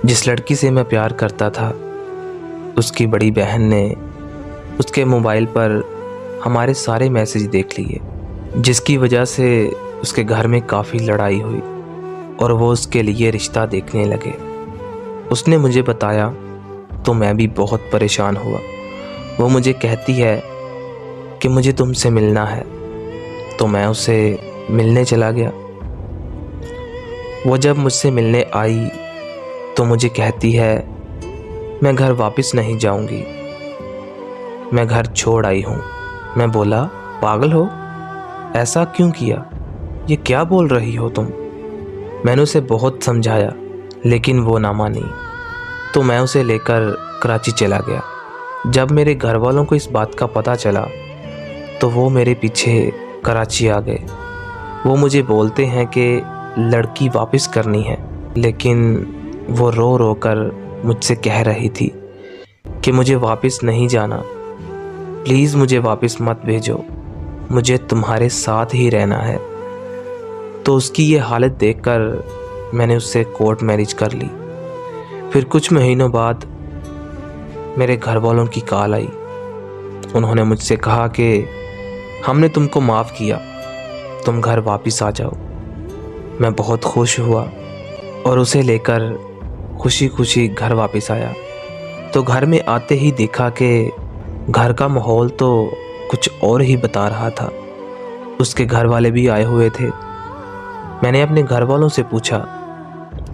जिस लड़की से मैं प्यार करता था, उसकी बड़ी बहन ने उसके मोबाइल पर हमारे सारे मैसेज देख लिए, जिसकी वजह से उसके घर में काफ़ी लड़ाई हुई और वो उसके लिए रिश्ता देखने लगे। उसने मुझे बताया तो मैं भी बहुत परेशान हुआ। वो मुझे कहती है कि मुझे तुमसे मिलना है, तो मैं उसे मिलने चला गया। वो जब मुझसे मिलने आई तो मुझे कहती है मैं घर वापस नहीं जाऊंगी, मैं घर छोड़ आई हूँ। मैं बोला पागल हो, ऐसा क्यों किया, ये क्या बोल रही हो तुम। मैंने उसे बहुत समझाया लेकिन वो ना मानी, तो मैं उसे लेकर कराची चला गया। जब मेरे घर वालों को इस बात का पता चला तो वो मेरे पीछे कराची आ गए। वो मुझे बोलते हैं कि लड़की वापस करनी है, लेकिन वो रो रो कर मुझसे कह रही थी कि मुझे वापस नहीं जाना, प्लीज़ मुझे वापस मत भेजो, मुझे तुम्हारे साथ ही रहना है। तो उसकी ये हालत देखकर मैंने उससे कोर्ट मैरिज कर ली। फिर कुछ महीनों बाद मेरे घर वालों की कॉल आई। उन्होंने मुझसे कहा कि हमने तुमको माफ़ किया, तुम घर वापस आ जाओ। मैं बहुत खुश हुआ और उसे लेकर खुशी खुशी घर वापस आया। तो घर में आते ही देखा कि घर का माहौल तो कुछ और ही बता रहा था। उसके घर वाले भी आए हुए थे। मैंने अपने घर वालों से पूछा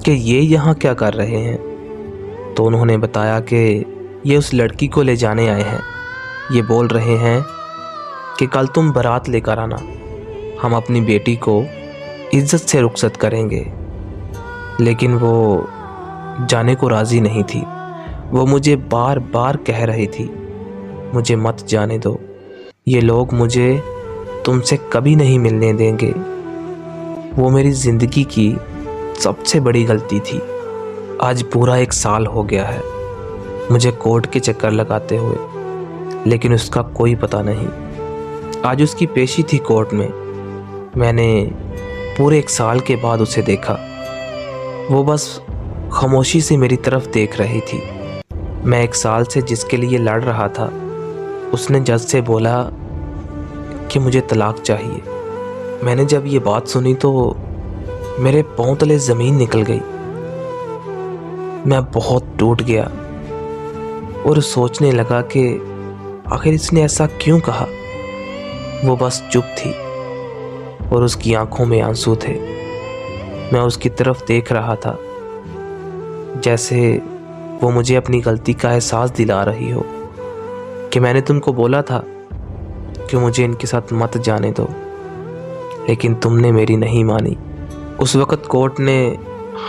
कि ये यहाँ क्या कर रहे हैं, तो उन्होंने बताया कि ये उस लड़की को ले जाने आए हैं। ये बोल रहे हैं कि कल तुम बारात लेकर आना, हम अपनी बेटी को इज्जत से रुखसत करेंगे। लेकिन वो जाने को राज़ी नहीं थी। वो मुझे बार बार कह रही थी मुझे मत जाने दो, ये लोग मुझे तुमसे कभी नहीं मिलने देंगे। वो मेरी ज़िंदगी की सबसे बड़ी गलती थी। आज पूरा 1 साल हो गया है मुझे कोर्ट के चक्कर लगाते हुए, लेकिन उसका कोई पता नहीं। आज उसकी पेशी थी कोर्ट में। मैंने पूरे 1 साल के बाद उसे देखा। वो बस खामोशी से मेरी तरफ देख रही थी। मैं 1 साल से जिसके लिए लड़ रहा था, उसने जज से बोला कि मुझे तलाक चाहिए। मैंने जब ये बात सुनी तो मेरे पांव तले ज़मीन निकल गई। मैं बहुत टूट गया और सोचने लगा कि आखिर इसने ऐसा क्यों कहा। वो बस चुप थी और उसकी आंखों में आंसू थे। मैं उसकी तरफ देख रहा था जैसे वो मुझे अपनी गलती का एहसास दिला रही हो कि मैंने तुमको बोला था कि मुझे इनके साथ मत जाने दो, लेकिन तुमने मेरी नहीं मानी। उस वक़्त कोर्ट ने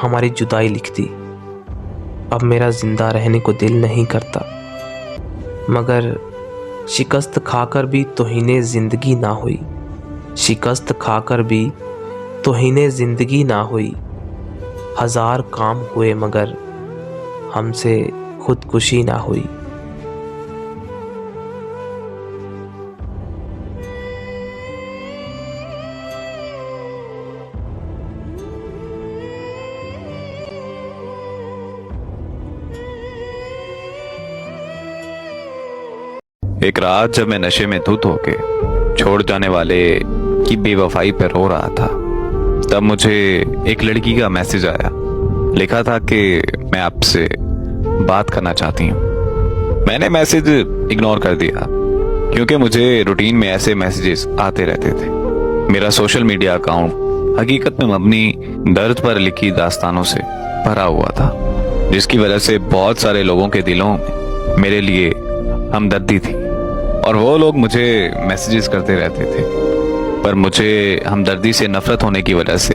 हमारी जुदाई लिख दी। अब मेरा ज़िंदा रहने को दिल नहीं करता, मगर शिकस्त खाकर भी तौहीने ज़िंदगी ना हुई। शिकस्त खाकर भी तौहीने ज़िंदगी ना हुई। 1000 काम हुए मगर हमसे खुदकुशी ना हुई। एक रात जब मैं नशे में धुत होके छोड़ जाने वाले की बेवफाई पर रो रहा था, तब मुझे एक लड़की का मैसेज आया। लिखा था कि मैं आपसे बात करना चाहती हूँ। मैंने मैसेज इग्नोर कर दिया क्योंकि मुझे रूटीन में ऐसे मैसेजेस आते रहते थे। मेरा सोशल मीडिया अकाउंट हकीकत में मबनी दर्द पर लिखी दास्तानों से भरा हुआ था, जिसकी वजह से बहुत सारे लोगों के दिलों में मेरे लिए हमदर्दी थी और वो लोग मुझे मैसेजेस करते रहते थे। पर मुझे हमदर्दी से नफरत होने की वजह से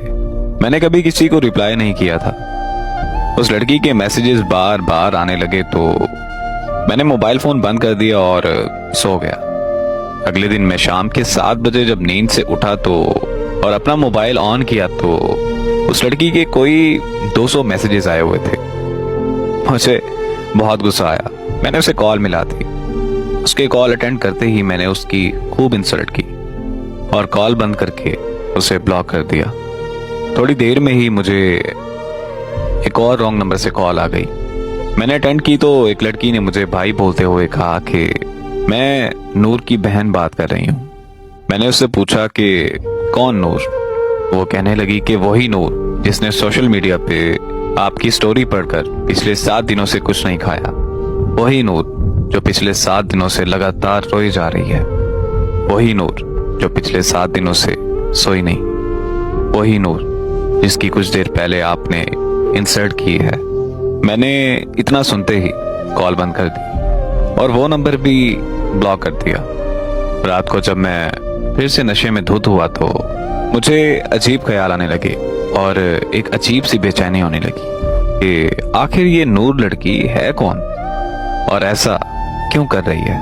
मैंने कभी किसी को रिप्लाई नहीं किया था। उस लड़की के मैसेजेस बार बार आने लगे तो मैंने मोबाइल फोन बंद कर दिया और सो गया। अगले दिन मैं शाम के 7 बजे जब नींद से उठा तो और अपना मोबाइल ऑन किया तो उस लड़की के कोई 200 मैसेजेस आए हुए थे। मुझे बहुत गुस्सा आया। मैंने उसे कॉल मिला दी। उसके कॉल अटेंड करते ही मैंने उसकी खूब इंसल्ट की और कॉल बंद करके उसे ब्लॉक कर दिया। थोड़ी देर में ही मुझे एक और रॉन्ग नंबर से कॉल आ गई। मैंने अटेंड की तो एक लड़की ने मुझे भाई बोलते हुए कहा कि मैं नूर की बहन बात कर रही हूँ। मैंने उससे पूछा कि कौन नूर? वो कहने लगी कि वही नूर जिसने सोशल मीडिया पे आपकी स्टोरी पढ़कर पिछले 7 दिनों से कुछ नहीं खाया, वही नूर जो पिछले 7 दिनों से लगातार रोई जा रही है, वही नूर जो पिछले 7 दिनों से सोई नहीं, वही नूर जिसकी कुछ देर पहले आपने इंसल्ट की है। मैंने इतना सुनते ही कॉल बंद कर दी और वो नंबर भी ब्लॉक कर दिया। रात को जब मैं फिर से नशे में धुत हुआ तो मुझे अजीब ख्याल आने लगे और एक अजीब सी बेचैनी होने लगी कि आखिर ये नूर लड़की है कौन और ऐसा क्यों कर रही है।